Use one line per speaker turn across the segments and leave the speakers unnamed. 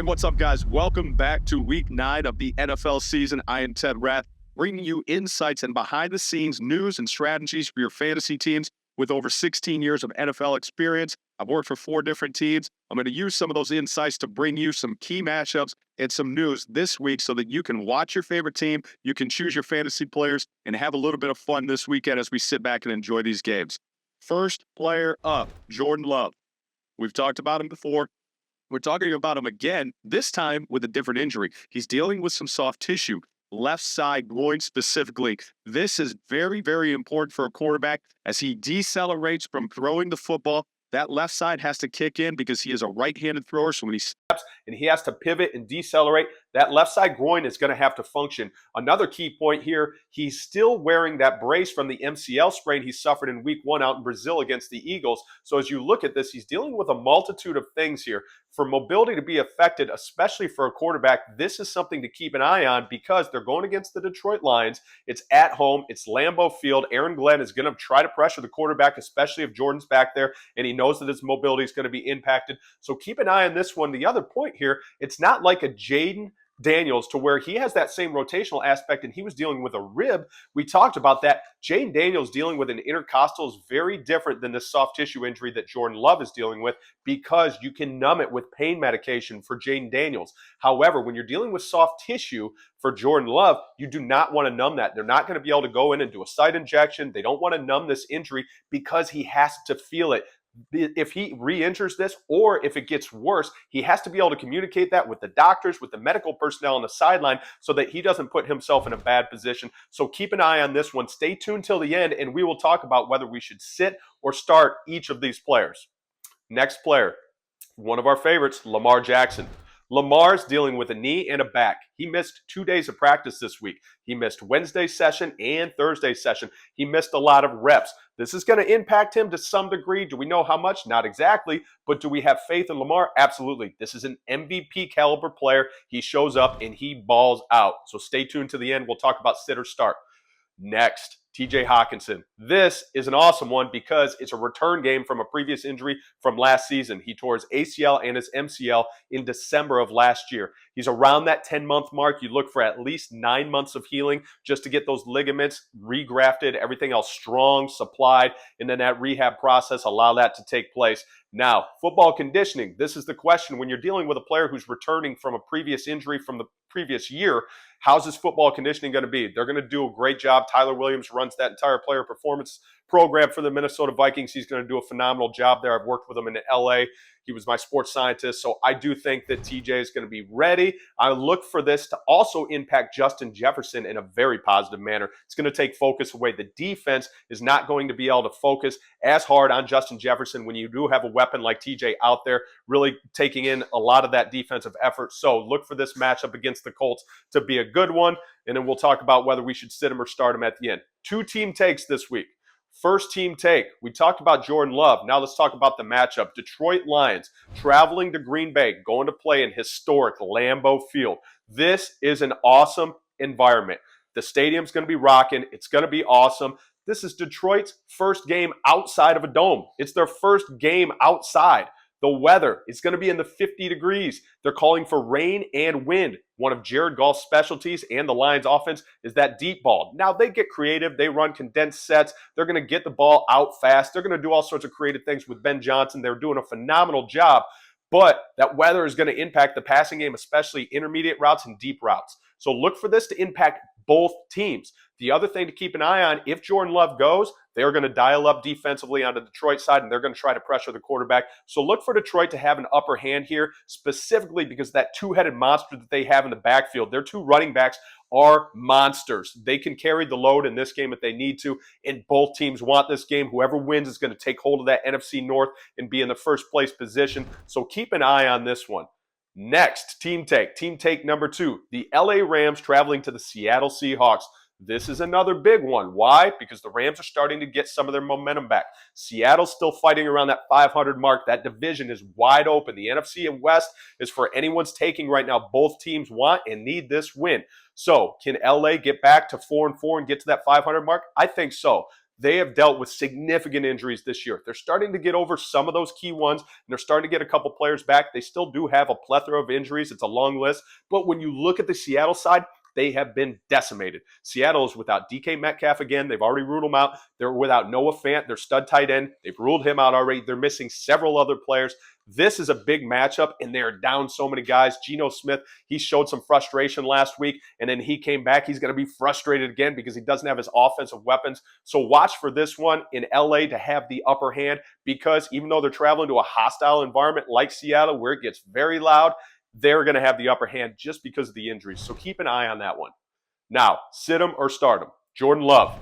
Hey, what's up, guys? Welcome back to week 9 of the NFL season. I am Ted Rath, bringing you insights and behind-the-scenes news and strategies for your fantasy teams. With over 16 years of NFL experience, I've worked for 4 different teams. I'm going to use some of those insights to bring you some key matchups and some news this week so that you can watch your favorite team, you can choose your fantasy players, and have a little bit of fun this weekend as we sit back and enjoy these games. First player up, Jordan Love. We've talked about him before. We're talking about him again, this time with a different injury. He's dealing with some soft tissue, left side groin specifically. This is very, very important for a quarterback as he decelerates from throwing the football. That left side has to kick in because he is a right-handed thrower. So when he steps
and he has to pivot and decelerate, that left side groin is going to have to function. Another key point here, he's still wearing that brace from the MCL sprain he suffered in week 1 out in Brazil against the Eagles. So as you look at this, he's dealing with a multitude of things here. For mobility to be affected, especially for a quarterback, this is something to keep an eye on because they're going against the Detroit Lions. It's at home. It's Lambeau Field. Aaron Glenn is going to try to pressure the quarterback, especially if Jordan's back there, and he knows that his mobility is going to be impacted. So keep an eye on this one. The other point here, it's not like a Jaden Daniels to where he has that same rotational aspect and he was dealing with a rib. We talked about that. Jaden Daniels dealing with an intercostal is very different than the soft tissue injury that Jordan Love is dealing with because you can numb it with pain medication for Jaden Daniels. However, when you're dealing with soft tissue for Jordan Love, you do not want to numb that. They're not going to be able to go in and do a site injection. They don't want to numb this injury because he has to feel it. If he re-injures this or if it gets worse, he has to be able to communicate that with the doctors, with the medical personnel on the sideline so that he doesn't put himself in a bad position. So keep an eye on this one. Stay tuned till the end, and we will talk about whether we should sit or start each of these players. Next player, one of our favorites, Lamar Jackson. Lamar's dealing with a knee and a back. He missed 2 days of practice this week. He missed Wednesday's session and Thursday's session. He missed a lot of reps. This is going to impact him to some degree. Do we know how much? Not exactly. But do we have faith in Lamar? Absolutely. This is an MVP caliber player. He shows up and he balls out. So stay tuned to the end. We'll talk about sit or start. Next, TJ Hawkinson. This is an awesome one because it's a return game from a previous injury from last season. He tore his ACL and his MCL in December of last year. He's around that 10-month mark. You look for at least 9 months of healing just to get those ligaments regrafted, everything else strong, supplied, and then that rehab process, allow that to take place. Now, football conditioning. This is the question when you're dealing with a player who's returning from a previous injury from the previous year. How's his football conditioning going to be? They're going to do a great job. Tyler Williams runs that entire player performance program for the Minnesota Vikings. He's going to do a phenomenal job there. I've worked with him in LA. He was my sports scientist. So I do think that TJ is going to be ready. I look for this to also impact Justin Jefferson in a very positive manner. It's going to take focus away. The defense is not going to be able to focus as hard on Justin Jefferson when you do have a weapon like TJ out there, really taking in a lot of that defensive effort. So look for this matchup against the Colts to be a good one. And then we'll talk about whether we should sit him or start him at the end. 2 team takes this week. First team take, we talked about Jordan Love. Now let's talk about the matchup. Detroit Lions traveling to Green Bay, going to play in historic Lambeau Field. This is an awesome environment. The stadium's going to be rocking. It's going to be awesome. This is Detroit's first game outside of a dome. It's their first game outside. The weather is going to be in the 50 degrees. They're calling for rain and wind. One of Jared Goff's specialties and the Lions offense is that deep ball. Now, they get creative. They run condensed sets. They're going to get the ball out fast. They're going to do all sorts of creative things with Ben Johnson. They're doing a phenomenal job. But that weather is going to impact the passing game, especially intermediate routes and deep routes. So look for this to impact both teams. The other thing to keep an eye on, if Jordan Love goes, they're going to dial up defensively on the Detroit side, and they're going to try to pressure the quarterback. So look for Detroit to have an upper hand here, specifically because that two-headed monster that they have in the backfield, their 2 running backs are monsters. They can carry the load in this game if they need to, and both teams want this game. Whoever wins is going to take hold of that NFC North and be in the first place position. So keep an eye on this one. Next, team take number 2, the LA Rams traveling to the Seattle Seahawks. This is another big one. Why? Because the Rams are starting to get some of their momentum back. Seattle's still fighting around that 500 mark. That division is wide open. The NFC and West is for anyone's taking right now. Both teams want and need this win. So can LA get back to 4-4 and get to that 500 mark? I think so. they have dealt with significant injuries this year. They're starting to get over some of those key ones, and they're starting to get a couple players back. They still do have a plethora of injuries. It's a long list. But when you look at the Seattle side, they have been decimated. Seattle is without DK Metcalf again. They've already ruled him out. They're without Noah Fant, their stud tight end. They've ruled him out already. They're missing several other players. This is a big matchup, and they're down so many guys. Geno Smith, he showed some frustration last week, and then he came back. He's going to be frustrated again because he doesn't have his offensive weapons. So watch for this one in LA to have the upper hand, because even though they're traveling to a hostile environment like Seattle where it gets very loud, they're going to have the upper hand just because of the injuries. So keep an eye on that one. Now, sit him or start him. Jordan Love,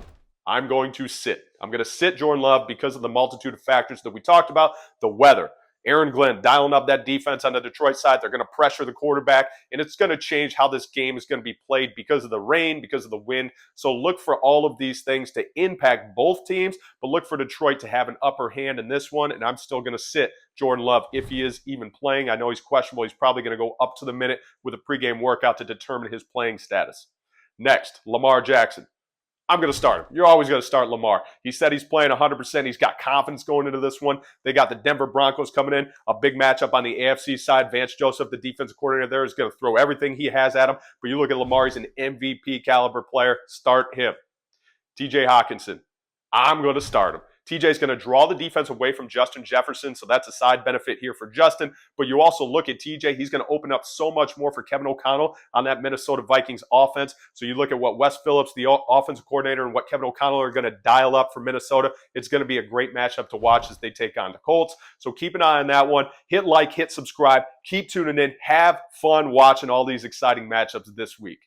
I'm going to sit. I'm going to sit Jordan Love because of the multitude of factors that we talked about. The weather. Aaron Glenn dialing up that defense on the Detroit side. They're going to pressure the quarterback, and it's going to change how this game is going to be played because of the rain, because of the wind. So look for all of these things to impact both teams, but look for Detroit to have an upper hand in this one, and I'm still going to sit Jordan Love if he is even playing. I know he's questionable. He's probably going to go up to the minute with a pregame workout to determine his playing status. Next, Lamar Jackson. I'm going to start him. You're always going to start Lamar. He said he's playing 100%. He's got confidence going into this one. They got the Denver Broncos coming in, a big matchup on the AFC side. Vance Joseph, the defensive coordinator there, is going to throw everything he has at him. But you look at Lamar, he's an MVP caliber player. Start him. TJ Hawkinson. I'm going to start him. TJ's going to draw the defense away from Justin Jefferson, so that's a side benefit here for Justin. But you also look at TJ, he's going to open up so much more for Kevin O'Connell on that Minnesota Vikings offense. So you look at what Wes Phillips, the offensive coordinator, and what Kevin O'Connell are going to dial up for Minnesota. It's going to be a great matchup to watch as they take on the Colts. So keep an eye on that one. Hit like, hit subscribe. Keep tuning in. Have fun watching all these exciting matchups this week.